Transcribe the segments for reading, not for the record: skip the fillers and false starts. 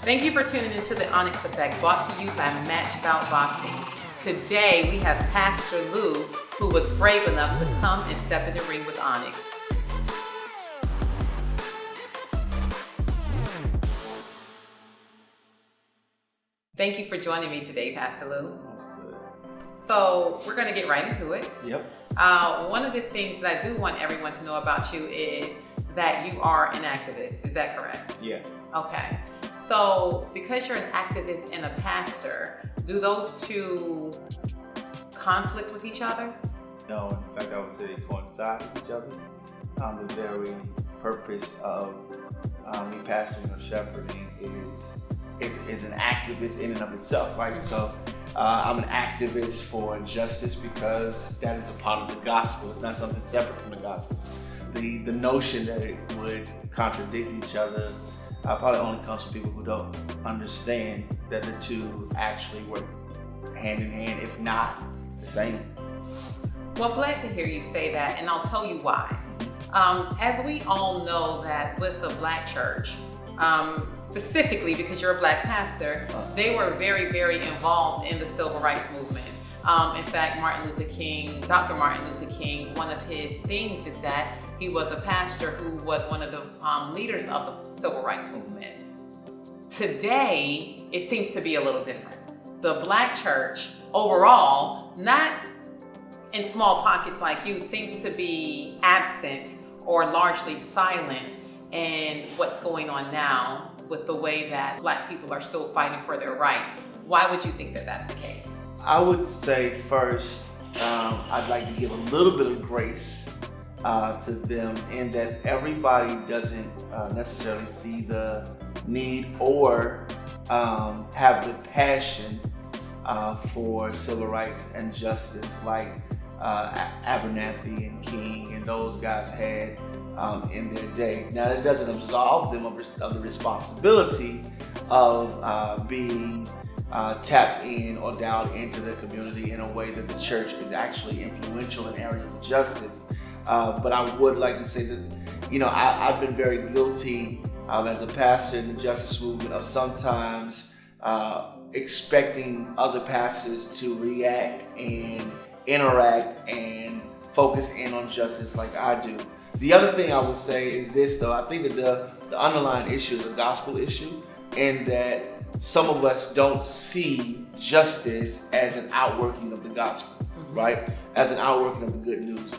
Thank you for tuning into the Onyx Effect, brought to you by Match Bout Boxing. Today we have Pastor Lou, who was brave enough to come and step in the ring with Onyx. Thank you for joining me today, Pastor Lou. That's good. So we're going to get right into it. Yep. One of the things that I do want everyone to know about you is that you are an activist. Is that correct? Yeah. Okay. So because you're an activist and a pastor, do those two conflict with each other? No, in fact, I would say they coincide with each other. The very purpose of me pastoring or shepherding is an activist in and of itself, right? So I'm an activist for justice because that is a part of the gospel. It's not something separate from the gospel. The notion that it would contradict each other probably only comes from people who don't understand that the two actually work hand in hand, if not the same. Well, I'm glad to hear you say that, and I'll tell you why. As we all know that with the Black church, specifically because you're a Black pastor, they were very, very involved in the civil rights movement. In fact, Dr. Martin Luther King, one of his things is that he was a pastor who was one of the leaders of the civil rights movement. Today, it seems to be a little different. The Black church overall, not in small pockets like you, seems to be absent or largely silent in what's going on now with the way that Black people are still fighting for their rights. Why would you think that that's the case? I would say first, I'd like to give a little bit of grace to them in that everybody doesn't necessarily see the need or have the passion for civil rights and justice like Abernathy and King and those guys had in their day. Now, that doesn't absolve them of the responsibility of being tapped in or dialed into the community in a way that the church is actually influential in areas of justice. But I would like to say that, I've been very guilty as a pastor in the justice movement of sometimes expecting other pastors to react and interact and focus in on justice like I do. The other thing I would say is this, though. I think that the underlying issue is a gospel issue, and that some of us don't see justice as an outworking of the gospel, right? As an outworking of the good news.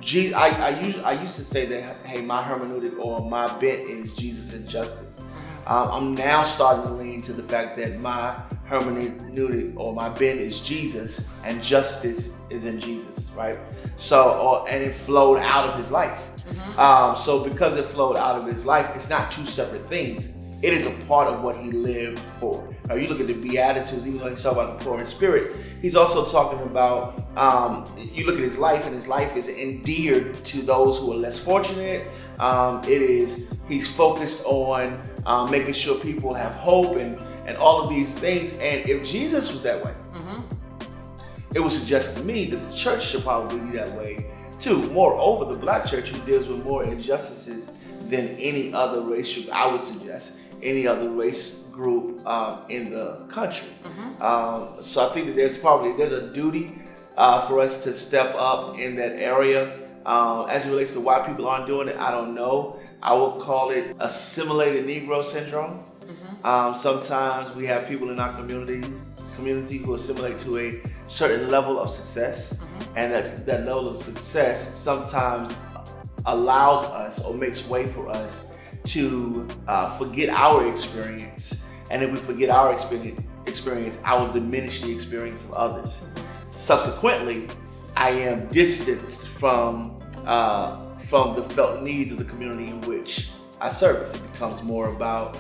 I used to say that, hey, my hermeneutic or my bent is Jesus and justice. I'm now starting to lean to the fact that my hermeneutic or my bent is Jesus and justice is in Jesus, right? So, and it flowed out of his life. So because it flowed out of his life, it's not two separate things. It is a part of what he lived for. Now, you look at the Beatitudes, even though he's talking about the poor in spirit, he's also talking about, you look at his life, and his life is endeared to those who are less fortunate. He's focused on making sure people have hope and all of these things. And if Jesus was that way, it would suggest to me that the church should probably be that way too. Moreover, the Black church, who deals with more injustices than any other race group, I would suggest, any other race group in the country. So I think that there's a duty for us to step up in that area. As it relates to why people aren't doing it, I don't know. I will call it assimilated Negro syndrome. Sometimes we have people in our community who assimilate to a certain level of success, and that level of success sometimes allows us or makes way for us to forget our experience. And if we forget our experience, I will diminish the experience of others. Subsequently, I am distanced from the felt needs of the community in which I service. It becomes more about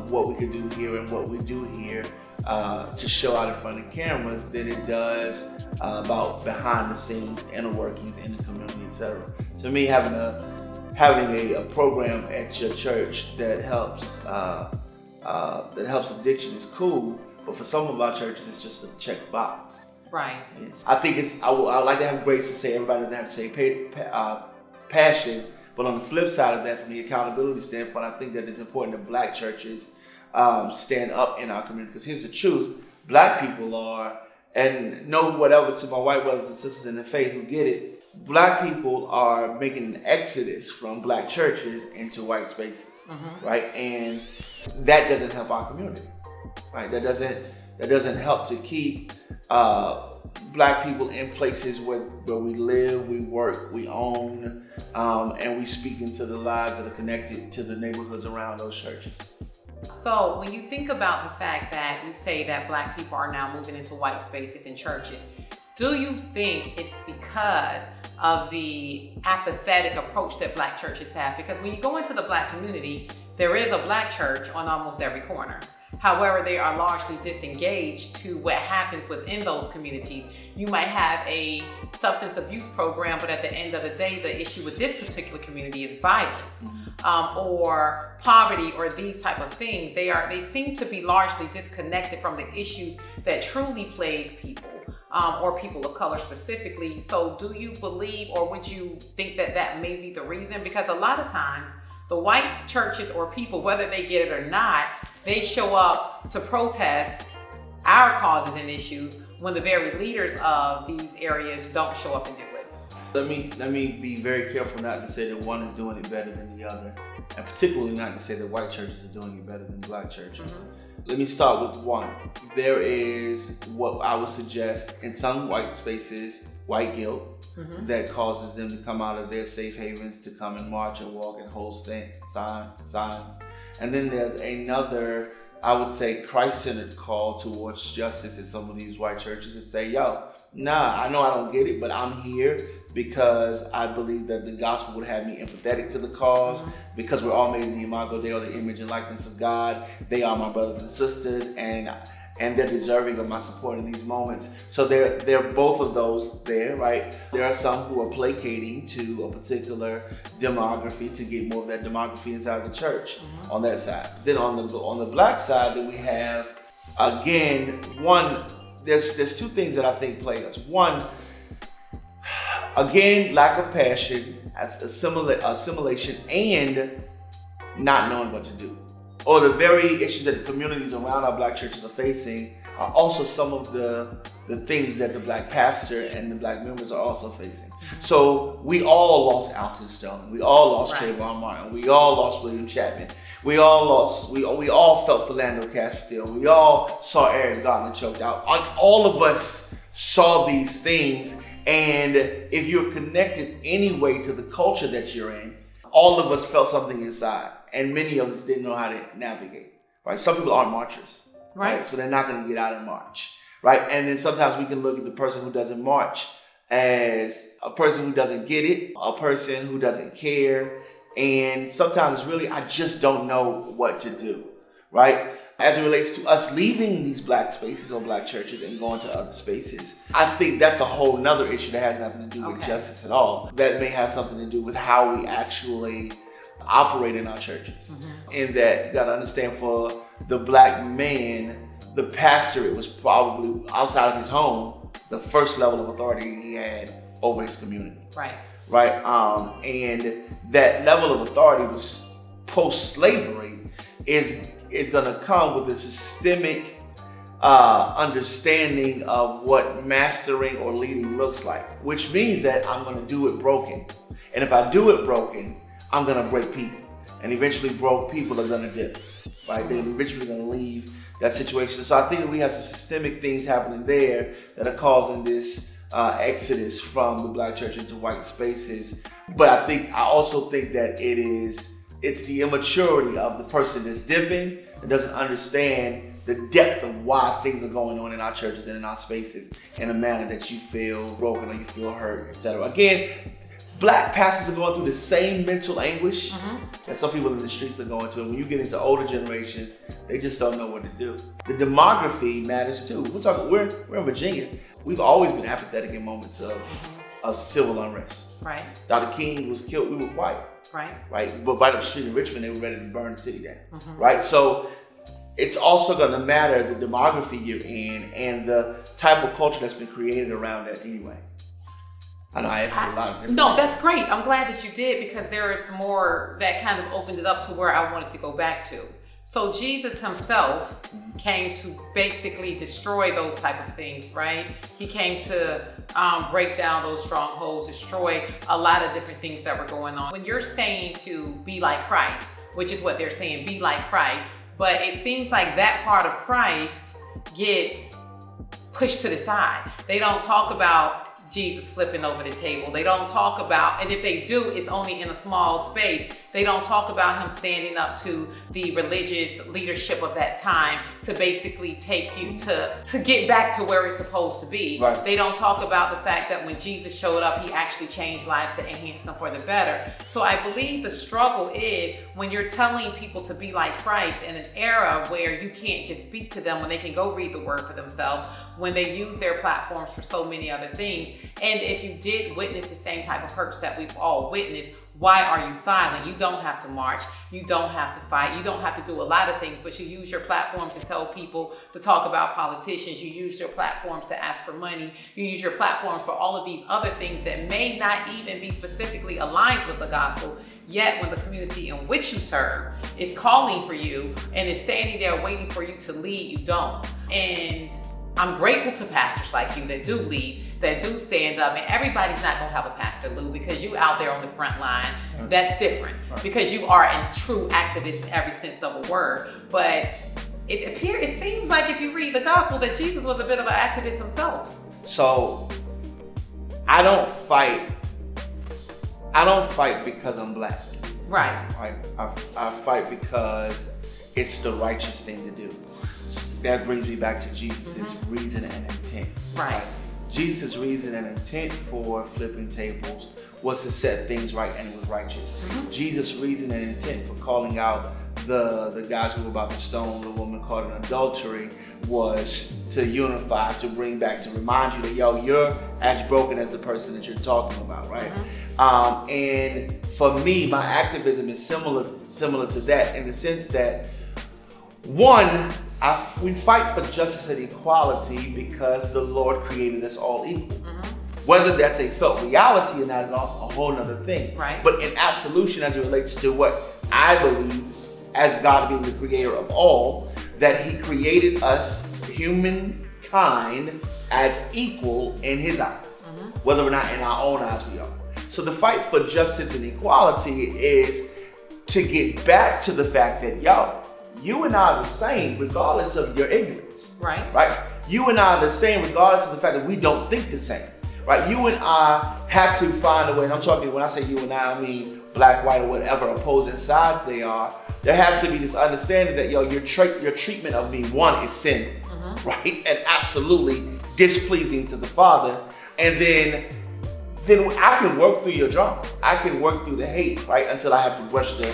what we can do here and what we do here to show out in front of cameras than it does about behind the scenes inner workings in the community, etc. To me, having a program at your church that helps addiction is cool, but for some of our churches, it's just a check box. Right. Yes. I think I would like to have grace to say everybody doesn't have to say passion, but on the flip side of that, from the accountability standpoint, I think that it's important that Black churches stand up in our community. Because here's the truth: Black people are, and know whatever to my white brothers and sisters in the faith who get it. Black people are making an exodus from Black churches into white spaces, right? And that doesn't help our community, right? That doesn't help to keep Black people in places where we live, we work, we own, and we speak into the lives that are connected to the neighborhoods around those churches. So when you think about the fact that you say that Black people are now moving into white spaces in churches, do you think it's because of the apathetic approach that Black churches have? Because when you go into the Black community, there is a Black church on almost every corner. However, they are largely disengaged to what happens within those communities. You might have a substance abuse program, but at the end of the day, the issue with this particular community is violence, or poverty, or these type of things. They seem to be largely disconnected from the issues that truly plague people, or people of color specifically. So do you believe, or would you think that that may be the reason? Because a lot of times, the white churches or people, whether they get it or not, they show up to protest our causes and issues when the very leaders of these areas don't show up and do it. Let me be very careful not to say that one is doing it better than the other, and particularly not to say that white churches are doing it better than Black churches. Let me start with one. There is what I would suggest in some white spaces, white guilt, that causes them to come out of their safe havens to come and march and walk and hold signs. And then there's another, I would say, Christ-centered call towards justice in some of these white churches to say, yo, nah, I know I don't get it, but I'm here because I believe that the gospel would have me empathetic to the cause, because we're all made in the imago Dei, or the image and likeness of God. They are my brothers and sisters, and they're deserving of my support in these moments. So there are both of those there, right? There are some who are placating to a particular demography to get more of that demography inside the church on that side. Then on the Black side, that we have, again, one, there's two things that I think plague us. One, again, lack of passion, assimilation, and not knowing what to do. Or the very issues that the communities around our Black churches are facing are also some of the things that the Black pastor and the Black members are also facing. So we all lost Alton Stone. We all lost Trayvon Martin. We all lost William Chapman. We all felt Philando Castile. We all saw Eric Garner choked out. All of us saw these things. And if you're connected anyway to the culture that you're in, all of us felt something inside. And many of us didn't know how to navigate, right? Some people aren't marchers, right? So they're not going to get out and march, right? And then sometimes we can look at the person who doesn't march as a person who doesn't get it, a person who doesn't care. And sometimes it's really, I just don't know what to do, right? As it relates to us leaving these Black spaces or Black churches and going to other spaces, I think that's a whole nother issue that has nothing to do with justice at all. That may have something to do with how we actually operate in our churches. In that, you gotta understand, for the Black man, the pastor, it was probably outside of his home, the first level of authority he had over his community. Right. And that level of authority was post-slavery is gonna come with a systemic understanding of what mastering or leading looks like, which means that I'm gonna do it broken. And if I do it broken, I'm gonna break people, and eventually broke people are gonna dip, right? They're eventually gonna leave that situation. So I think that we have some systemic things happening there that are causing this exodus from the Black church into white spaces. But I also think that it's the immaturity of the person that's dipping and doesn't understand the depth of why things are going on in our churches and in our spaces in a manner that you feel broken or you feel hurt, etc. Again, Black pastors are going through the same mental anguish that some people in the streets are going through. When you get into older generations, they just don't know what to do. The demography matters too. We're in Virginia. We've always been apathetic in moments of civil unrest. Right. Dr. King was killed. We were white. Right. But right up the street in Richmond, they were ready to burn the city down. Right. So it's also going to matter the demography you're in and the type of culture that's been created around it anyway. I know I asked a lot of different No, that's great. I'm glad that you did, because there is more that kind of opened it up to where I wanted to go back to. So Jesus himself came to basically destroy those type of things, right? He came to break down those strongholds, destroy a lot of different things that were going on. When you're saying to be like Christ, which is what they're saying, be like Christ, but it seems like that part of Christ gets pushed to the side. They don't talk about Jesus flipping over the table. They don't talk about, and if they do, it's only in a small space. They don't talk about him standing up to the religious leadership of that time to basically take you to get back to where it's supposed to be. Right. They don't talk about the fact that when Jesus showed up, he actually changed lives to enhance them for the better. So I believe the struggle is when you're telling people to be like Christ in an era where you can't just speak to them when they can go read the word for themselves, when they use their platforms for so many other things. And if you did witness the same type of hurts that we've all witnessed, why are you silent? You don't have to march. You don't have to fight. You don't have to do a lot of things, but you use your platforms to tell people to talk about politicians. You use your platforms to ask for money. You use your platforms for all of these other things that may not even be specifically aligned with the gospel. Yet when the community in which you serve is calling for you and is standing there waiting for you to lead, you don't. And I'm grateful to pastors like you that do lead, that do stand up, and everybody's not gonna have a Pastor Lou because you out there on the front line. That's different because you are a true activist in every sense of the word. But it seems like if you read the gospel that Jesus was a bit of an activist himself. So I don't fight because I'm black. Right. I fight because it's the righteous thing to do. That brings me back to Jesus' reason and intent. Right. Jesus' reason and intent for flipping tables was to set things right, and it was righteous. Jesus' reason and intent for calling out the guys who were about to stone the woman caught in adultery was to unify, to bring back, to remind you that, you're as broken as the person that you're talking about, right? And for me, my activism is similar to that in the sense that, one, we fight for justice and equality because the Lord created us all equal. Whether that's a felt reality or not is a whole other thing. Right. But in absolution, as it relates to what I believe as God being the creator of all, that he created us, humankind, as equal in his eyes. Whether or not in our own eyes we are. So the fight for justice and equality is to get back to the fact that, you and I are the same regardless of your ignorance. Right? You and I are the same regardless of the fact that we don't think the same. Right? You and I have to find a way, and I'm talking, when I say you and I mean black, white, or whatever opposing sides they are. There has to be this understanding that, your treatment of me, one, is sin. Right? And absolutely displeasing to the Father. And then I can work through your drama. I can work through the hate, right? Until I have to brush the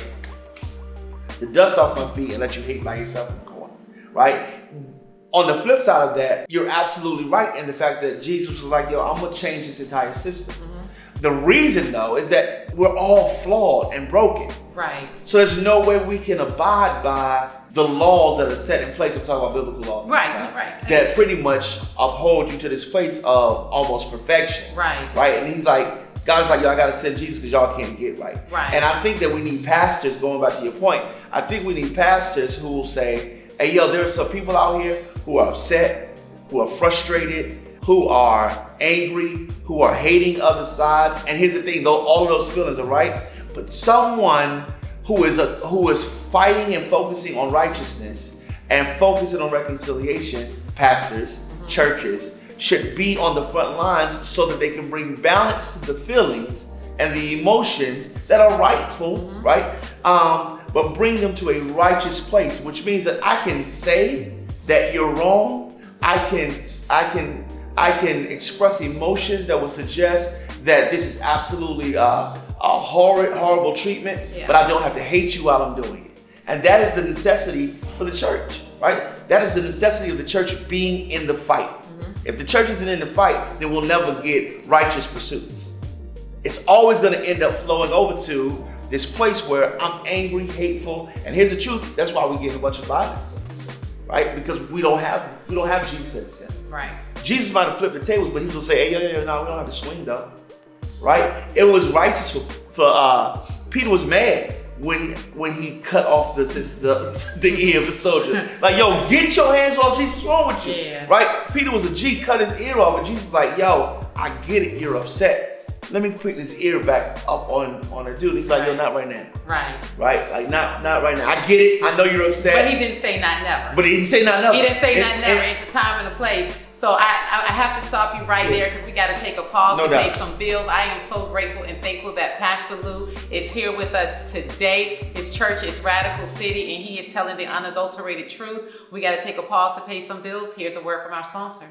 dust off my feet and let you hate by yourself in the corner, right? On the flip side of that, you're absolutely right in the fact that Jesus was like, I'm gonna change this entire system. The reason, though, is that we're all flawed and broken. Right. So there's no way we can abide by the laws that are set in place. I'm talking about biblical laws. Right. That pretty much uphold you to this place of almost perfection. Right. And he's like, God is like, I gotta send Jesus because y'all can't get right. And I think that we need pastors, going back to your point, I think we need pastors who will say, hey, there are some people out here who are upset, who are frustrated, who are angry, who are hating other sides. And here's the thing, though, all of those feelings are right, but someone who is fighting and focusing on righteousness and focusing on reconciliation, pastors, churches, should be on the front lines so that they can bring balance to the feelings and the emotions that are rightful, right? But bring them to a righteous place, which means that I can say that you're wrong. I can express emotions that will suggest that this is absolutely a horrible treatment, but I don't have to hate you while I'm doing it. And that is the necessity for the church, right? That is the necessity of the church being in the fight. If the church isn't in the fight, then we'll never get righteous pursuits. It's always going to end up flowing over to this place where I'm angry, hateful, and here's the truth. That's why we get a bunch of violence, right? Because we don't have Jesus at the center. Right. Jesus might have flipped the tables, but he will say, hey, no, we don't have to swing though, right? It was righteous for Peter was mad when he cut off the ear of the soldier. Like, yo, get your hands off Jesus. What's wrong with you? Yeah. Right? Peter was a G, cut his ear off, and Jesus is like, yo, I get it, you're upset. Let me put this ear back up on a dude. He's like, yo, not right now. Right. Right? Like, not right now. I get it. I know you're upset. But he didn't say not never. But he said not never. He didn't say not never. It's a time and a place. So I have to stop you right there because we got to take a pause to pay some bills. I am so grateful and thankful that Pastor Lou is here with us today. His church is Radical City, and he is telling the unadulterated truth. We got to take a pause to pay some bills. Here's a word from our sponsor.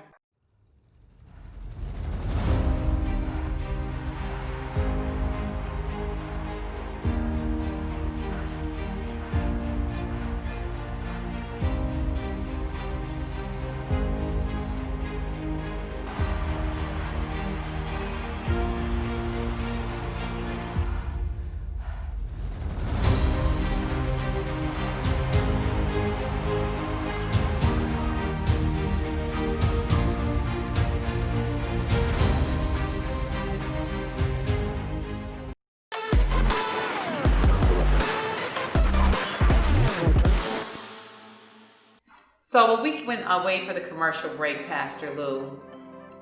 So when we went away for the commercial break, Pastor Lou,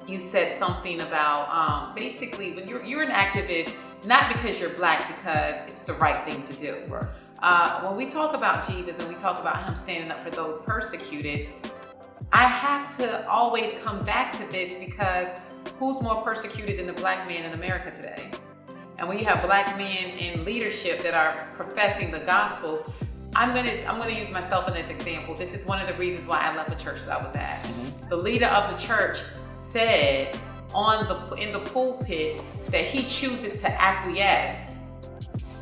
you said something about basically when you're an activist, not because you're black, because it's the right thing to do. Right. When we talk about Jesus and we talk about him standing up for those persecuted, I have to always come back to this because who's more persecuted than the black man in America today? And when you have black men in leadership that are professing the gospel, I'm gonna use myself as an example. This is one of the reasons why I left the church that I was at. Mm-hmm. The leader of the church said in the pulpit that he chooses to acquiesce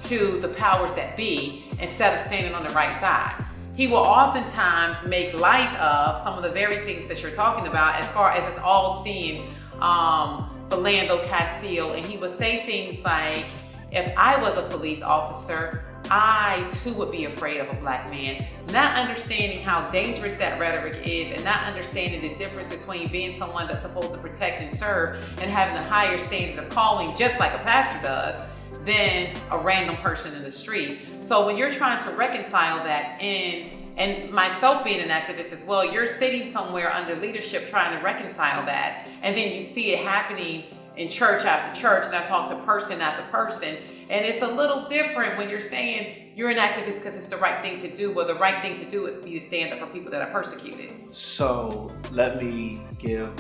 to the powers that be instead of standing on the right side. He will oftentimes make light of some of the very things that you're talking about as far as it's all seeing Philando Castile, and he would say things like, if I was a police officer, I too would be afraid of a black man. Not understanding how dangerous that rhetoric is and not understanding the difference between being someone that's supposed to protect and serve and having a higher standard of calling, just like a pastor does, than a random person in the street. So when you're trying to reconcile that, and myself being an activist as well, you're sitting somewhere under leadership trying to reconcile that, and then you see it happening in church after church, and I talk to person after person, and it's a little different when you're saying you're an activist because it's the right thing to do. Well, the right thing to do is for you to stand up for people that are persecuted. So let me give,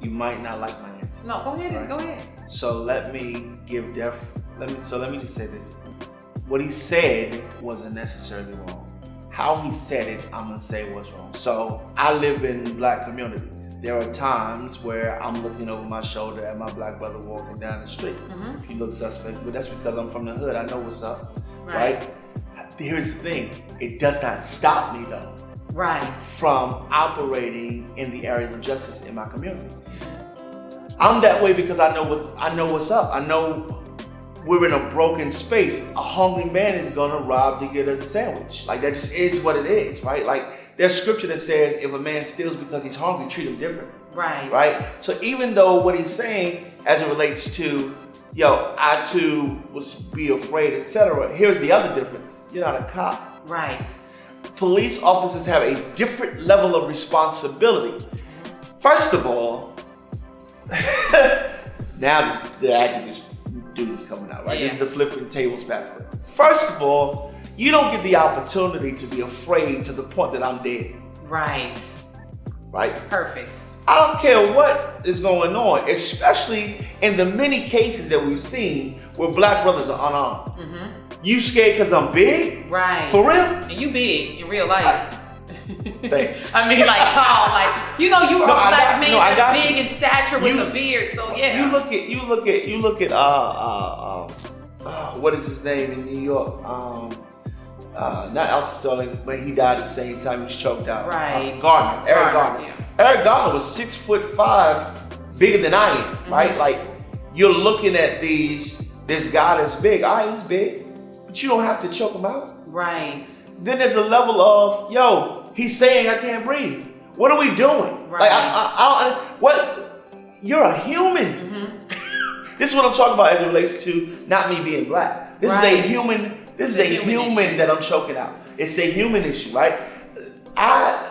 you might not like my answer. No, go ahead, right? Go ahead. So let me just say this. What he said wasn't necessarily wrong. How he said it, I'm gonna say was wrong. So I live in black communities. There are times where I'm looking over my shoulder at my black brother walking down the street. Mm-hmm. He looks suspect, but that's because I'm from the hood. I know what's up, right? Here's the thing. It does not stop me though. Right. From operating in the areas of justice in my community. I'm that way because I know what's up. I know we're in a broken space. A hungry man is gonna rob to get a sandwich. Like, that just is what it is, right? Like, there's scripture that says if a man steals because he's hungry, treat him different. Right. Right? So even though what he's saying as it relates to, yo, I too would be afraid, etc. Here's the other difference. You're not a cop. Right. Police officers have a different level of responsibility. First of all, now the activist dude is coming out, right? Yeah. This is the flipping tables pastor. First of all, you don't get the opportunity to be afraid to the point that I'm dead. Right. Right? Perfect. I don't care what is going on, especially in the many cases that we've seen where black brothers are unarmed. Mm-hmm. You scared because I'm big? Right. For real? And you big in real life. Thanks. I mean, like tall, like, you know, you are a black man that's big in stature with a beard, so yeah. You look at what is his name in New York? Not Alton Sterling, but he died at the same time. He was choked out. Right. Eric Garner. Yeah. Eric Garner was 6'5", bigger than I am, mm-hmm. right? Like, you're looking at this guy that's big. He's big, but you don't have to choke him out. Right. Then there's a level of, yo, he's saying I can't breathe. What are we doing? Right. Like, you're a human. Mm-hmm. This is what I'm talking about as it relates to not me being black. This is a human This is a human that I'm choking out. It's a human issue, right?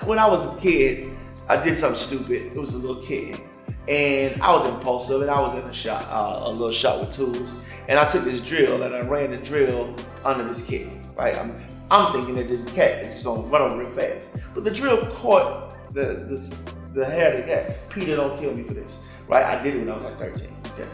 When I was a kid, I did something stupid. It was a little kid. And I was impulsive, and I was in a little shop with tools. And I took this drill, and I ran the drill under this kid, right? I'm thinking that this cat is just gonna run over real fast. But the drill caught the hair of the cat. Peter, don't kill me for this, right? I did it when I was like 13. Okay?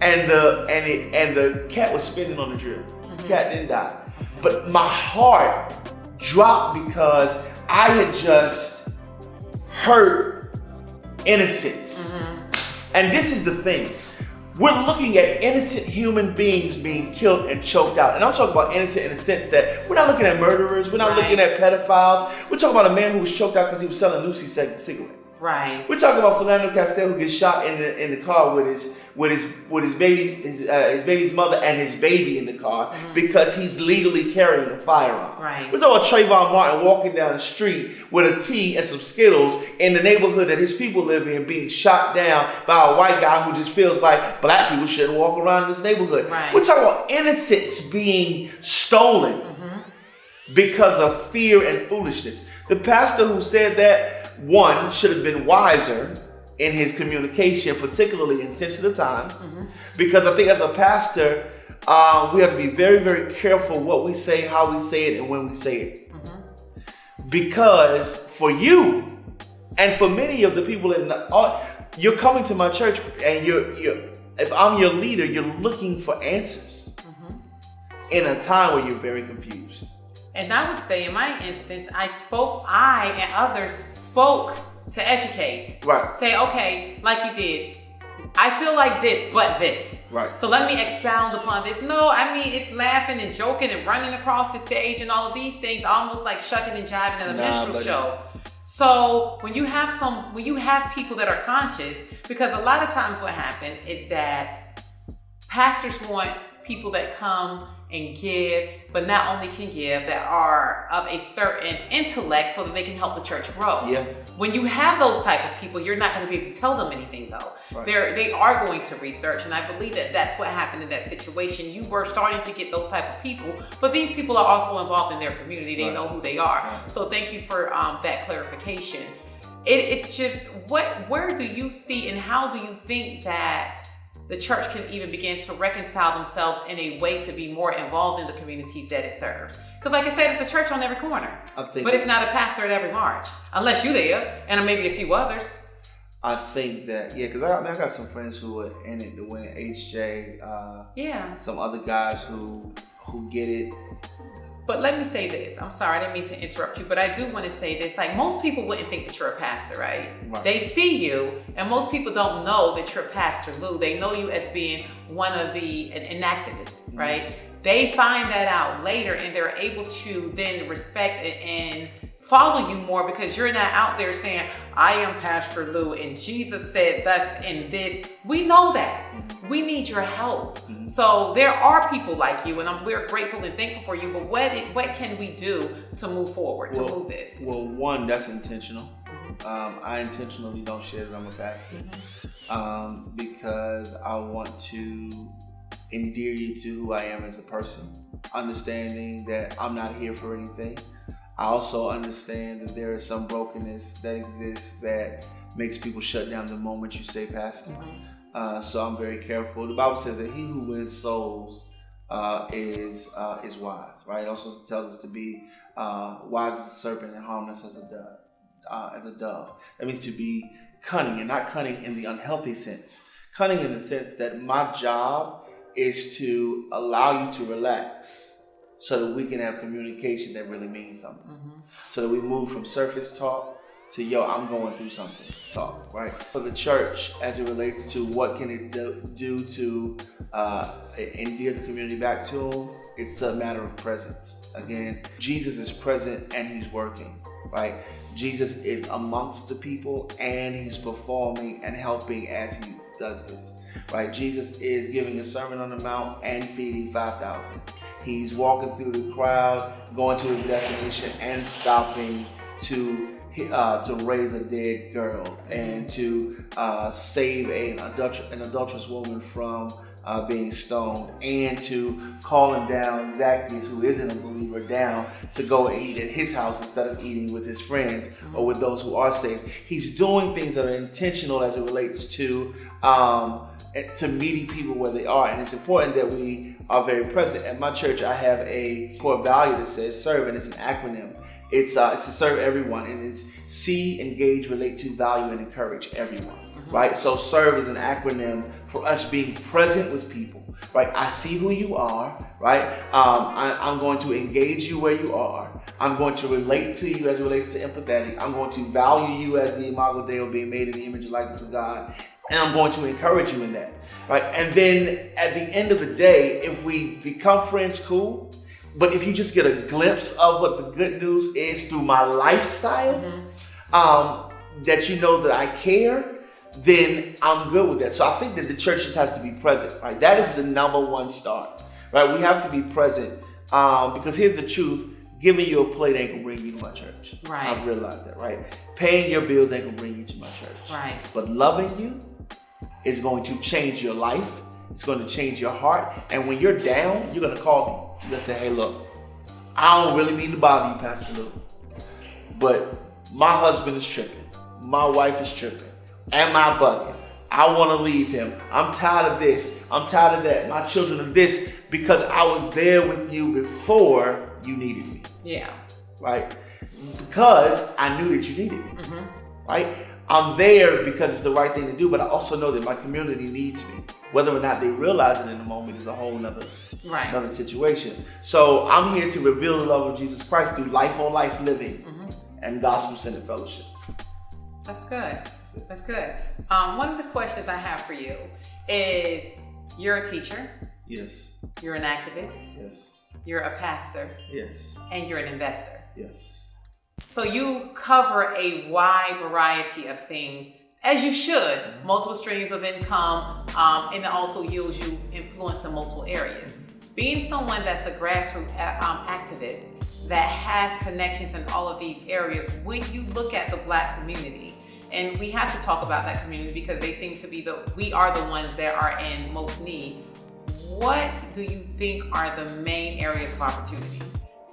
And the cat was spinning on the drill. The cat didn't die. But my heart dropped because I had just hurt innocence. And this is the thing. We're looking at innocent human beings being killed and choked out. And I'm talking about innocent in the sense that we're not looking at murderers. We're not looking at pedophiles. We're talking about a man who was choked out because he was selling Lucy cigarettes. Right. We're talking about Philando Castile who gets shot in the car with his baby's mother and his baby in the car because he's legally carrying a firearm. Right. We're talking about Trayvon Martin walking down the street with a tea and some Skittles in the neighborhood that his people live in, being shot down by a white guy who just feels like black people shouldn't walk around in this neighborhood. Right. We're talking about innocence being stolen because of fear and foolishness. The pastor who said that, one, should have been wiser in his communication, particularly in sensitive times, because I think as a pastor, we have to be very, very careful what we say, how we say it, and when we say it. Because for you, and for many of the people you're coming to my church, and if I'm your leader, you're looking for answers in a time where you're very confused. And I would say in my instance, I and others spoke to educate. Right. Say, okay, like you did, I feel like this, but this. Right. So let me expound upon this. No, I mean, it's laughing and joking and running across the stage and all of these things, almost like shucking and jiving at a minstrel show. So when you have people that are conscious, because a lot of times what happens is that pastors want people that come and give, but not only can give, that are of a certain intellect so that they can help the church grow. Yeah. When you have those type of people, you're not going to be able to tell them anything though. Right. They are going to research, and I believe that that's what happened in that situation. You were starting to get those type of people, but these people are also involved in their community. They know who they are. Right. So thank you for that clarification. It's just, where do you see and how do you think that the church can even begin to reconcile themselves in a way to be more involved in the communities that it serves? Because like I said, it's a church on every corner, but it's not a pastor at every march, unless you're there and maybe a few others. I think that, because I got some friends who are in it to win it, HJ, some other guys who get it. But let me say this. I'm sorry, I didn't mean to interrupt you, but I do want to say this. Like, most people wouldn't think that you're a pastor, right? They see you, and most people don't know that you're Pastor Lou. They know you as being one of an activist, right? They find that out later, and they're able to then respect it and follow you more because you're not out there saying, I am Pastor Lou and Jesus said thus and this. We know that. We need your help. So there are people like you, and we're grateful and thankful for you, but what can we do to move forward, to move this? Well, one, that's intentional. I intentionally don't share that I'm a pastor because I want to endear you to who I am as a person, understanding that I'm not here for anything. I also understand that there is some brokenness that exists that makes people shut down the moment you say pastor. So I'm very careful. The Bible says that he who wins souls is wise, right? It also tells us to be wise as a serpent and harmless as a dove. That means to be cunning, and not cunning in the unhealthy sense. Cunning in the sense that my job is to allow you to relax, so that we can have communication that really means something. So that we move from surface talk to, I'm going through something talk, right? For the church, as it relates to what can it do to endear the community back to him, it's a matter of presence. Again, Jesus is present and he's working, right? Jesus is amongst the people and he's performing and helping as he does this, right? Jesus is giving a Sermon on the Mount and feeding 5,000. He's walking through the crowd, going to his destination, and stopping to raise a dead girl and to save an adulterous woman from being stoned, and to calling down Zacchaeus, who isn't a believer, down to go and eat at his house instead of eating with his friends or with those who are saved. He's doing things that are intentional as it relates to meeting people where they are, and it's important that we are very present. At my church, I have a core value that says serve, and it's an acronym. It's to serve everyone, and it's see, engage, relate to, value, and encourage everyone. Right? So serve is an acronym for us being present with people. Right? I see who you are. Right? I'm going to engage you where you are. I'm going to relate to you as it relates to empathetic. I'm going to value you as the imago Dei, being made in the image and likeness of God. And I'm going to encourage you in that. Right? And then at the end of the day, if we become friends, cool. But if you just get a glimpse of what the good news is through my lifestyle, that you know that I care, then I'm good with that. So I think that the church just has to be present, right? That is the number one start, right? We have to be present because here's the truth. Giving you a plate ain't gonna bring you to my church. Right. I've realized that, right? Paying your bills ain't gonna bring you to my church. Right. But loving you is going to change your life. It's going to change your heart. And when you're down, you're gonna call me. You're gonna say, hey, look, I don't really mean to bother you, Pastor Louie, but my husband is tripping. My wife is tripping. Am I bugging? I want to leave him. I'm tired of this. I'm tired of that. My children are this, because I was there with you before you needed me. Yeah. Right? Because I knew that you needed me. Right? I'm there because it's the right thing to do, but I also know that my community needs me. Whether or not they realize it in the moment is a whole nother situation. So I'm here to reveal the love of Jesus Christ through life-on-life living and gospel-centered fellowship. That's good. That's good. One of the questions I have for you is, you're a teacher. Yes. You're an activist. Yes. You're a pastor. Yes. And you're an investor. Yes. So you cover a wide variety of things, as you should, multiple streams of income, and it also yields you influence in multiple areas. Being someone that's a grassroots activist that has connections in all of these areas, when you look at the Black community, and we have to talk about that community because they seem to be we are the ones that are in most need. What do you think are the main areas of opportunity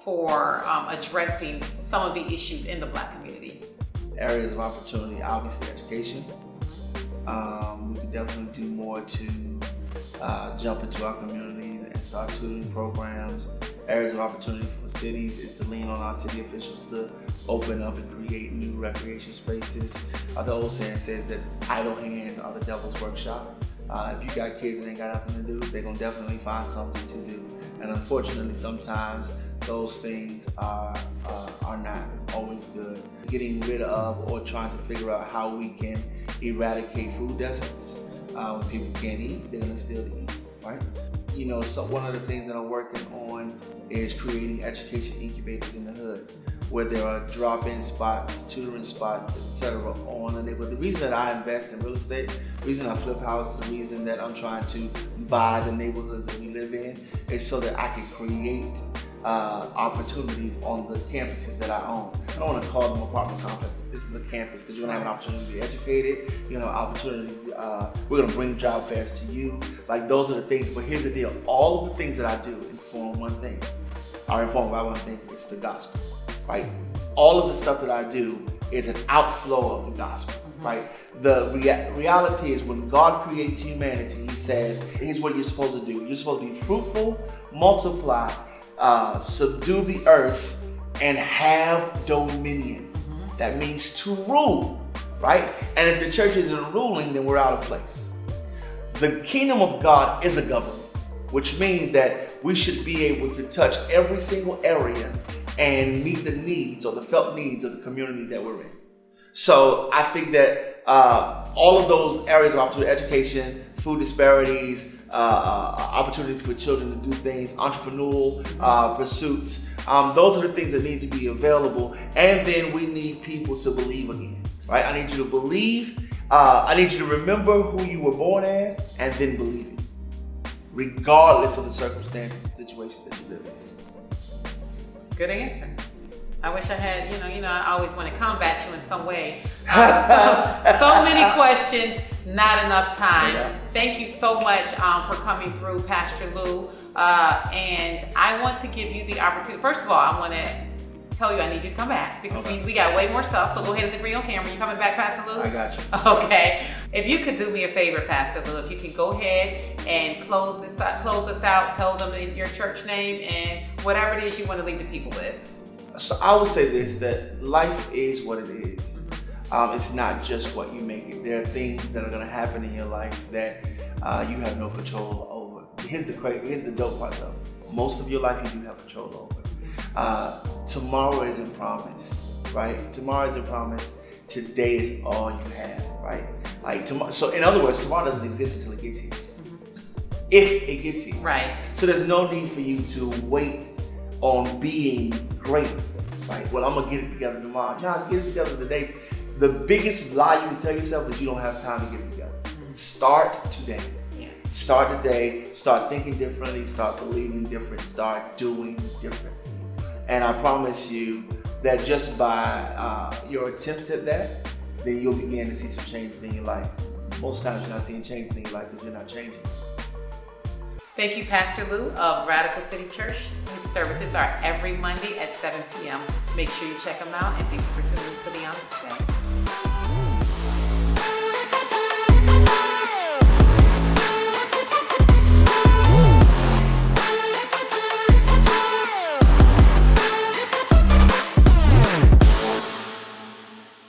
for addressing some of the issues in the Black community? Areas of opportunity, obviously education. We can definitely do more to jump into our communities and start tutoring programs. Areas of opportunity for cities is to lean on our city officials to open up and create new recreation spaces. The old saying says that idle hands are the devil's workshop. If you got kids that ain't got nothing to do, they're gonna definitely find something to do. And unfortunately, sometimes those things are not always good. Getting rid of or trying to figure out how we can eradicate food deserts. When people can't eat, they're gonna still eat, right? You know, so one of the things that I'm working on is creating education incubators in the hood, where there are drop-in spots, tutoring spots, etc. on the neighborhood. The reason that I invest in real estate, the reason I flip houses, the reason that I'm trying to buy the neighborhoods that we live in is so that I can create opportunities on the campuses that I own. I don't want to call them apartment complexes. This is a campus because you're going to have an opportunity to be educated. You're going to have an opportunity, we're going to bring job fairs to you. Like, those are the things. But here's the deal. All of the things that I do inform one thing. Are informed by one thing. It's the gospel. Right? All of the stuff that I do is an outflow of the gospel. Right? The reality is, when God creates humanity, He says, here's what you're supposed to do. You're supposed to be fruitful, multiply, subdue the earth, and have dominion. That means to rule, right? And if the church isn't ruling, then we're out of place. The kingdom of God is a government, which means that we should be able to touch every single area and meet the needs or the felt needs of the community that we're in. So I think that all of those areas of opportunity, education, food disparities, opportunities for children to do things, entrepreneurial pursuits, those are the things that need to be available. And then we need people to believe again, right? I need you to believe. I need you to remember who you were born as, and then believe it, regardless of the circumstances and situations that you live in. Good answer. I wish I had, I always want to combat you in some way. So many questions not enough time. Yeah. Thank you so much for coming through, Pastor Lou. And I want to give you the opportunity. First of all, I want to tell you I need you to come back because we got way more stuff. So go ahead and agree on camera. You coming back, Pastor Lou? I got you. Okay. If you could do me a favor, Pastor Lou, if you could go ahead and close us out, tell them your church name and whatever it is you want to leave the people with. So I would say this, that life is what it is. It's not just what you make it. There are things that are going to happen in your life that you have no control over. Here's the dope part though. Most of your life you do have control over. Tomorrow isn't promised, right? Tomorrow isn't promised. Today is all you have, right? Like tomorrow. So in other words, tomorrow doesn't exist until it gets here. If it gets here. Right. So there's no need for you to wait on being great, right? Well, I'm gonna get it together tomorrow. No, get it together today. The biggest lie you can tell yourself is you don't have time to get it together. Start today. Yeah. Start today. Start thinking differently. Start believing different. Start doing different. And I promise you that just by your attempts at that, then you'll begin to see some changes in your life. Most times you're not seeing changes in your life because you're not changing. Thank you, Pastor Lou of Radical City Church. These services are every Monday at 7 p.m. Make sure you check them out, and thank you for tuning in to the Onyx.